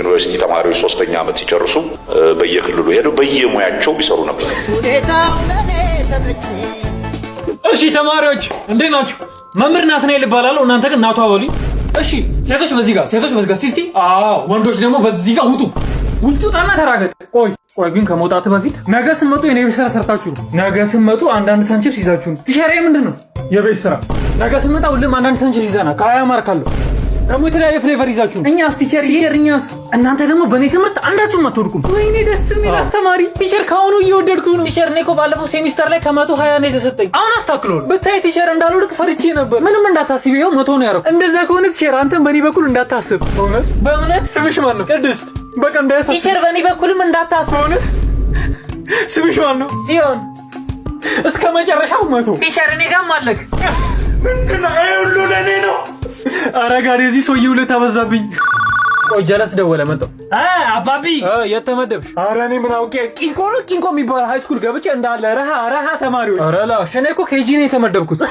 ዩኒቨርሲቲ ተማሪዎች 3ኛ ዓመት ሲጨርሱ በየክልሉ ሄደው በየሙያቸው ይሰሩ ነበር። እሺ ተማሪዎች እንዴት ናችሁ? መምህር ናትናኤል እባላለሁ። እናንተ ግን ናቱ አበሉኝ። እሺ ሴቶች በዚህ ጋር ሲስቲ። ወንዶች ደግሞ በዚህ ጋር ውጡ። ውጡና ተራገጥ። ቆይ ግን ከመውጣት በፊት ነገ ስመጡ የኔ ቤት ስራ ሰርታችሁ ነው። ነገ ስመጡ አንዳንድ ሳንቺፕስ ይዛችሁ ነው። ቲሸሪያ ምንድነው? የቤት ስራ። ነገ ስመጣ ሁሉም አንዳንድ ሳንቺፕስ ይዛና ከሀያ ማርካለሁ። ደግሞ የተለያየ ፍሌቨር ይዛችሁ ነው። እኛስ ቲቸር እኛስ። እናንተ ደግሞ በእኔ ትምህርት አንዳችሁም አትወድቁም። ወይኔ ደስ የሚል አስተማሪ። ቲቸር ካሁኑ እየወደድኩ ነው። ቲቸር እኔ እኮ ባለፈው ሴሚስተር ላይ ከ120 ነው የተሰጠኝ። አሁን አስተካክለው ብታይ ቲቸር እንዳልወድቅ ፈርቼ ነበር። ምንም እንዳታስብ ይኸው 100 ነው ያደረኩት። እንደዛ ከሆነ ቲቸር አንተም በእኔ በኩል እንዳታስብ። በእውነት ስምሽ ማን ነው? ቅድስት። በቃ እንዳያሳስብ ቲቸር በእኔ በኩልም እንዳታስብ። እውነት ስምሽ ማን ነው? ጽዮን። እስከ መጨረሻው 100 ቲቸር እኔ ጋርም አለክ። ምንድነው ሁሉ ለኔ ነው? ኧረ ጋር የዚህ ሰውዬ ውለታ በዛብኝ። ቆይ ጀለስ ደወለ መጣሁ። አባቢ የት ተመደብሽ? ኧረ እኔ ምን አውቄ። ቂንኮ የሚባል ሃይ ስኩል ገብቼ እንዳለ ረሃ ተማሪዎች። ኧረ ላሽ እኔ እኮ ኬጂ ነው የተመደብኩት።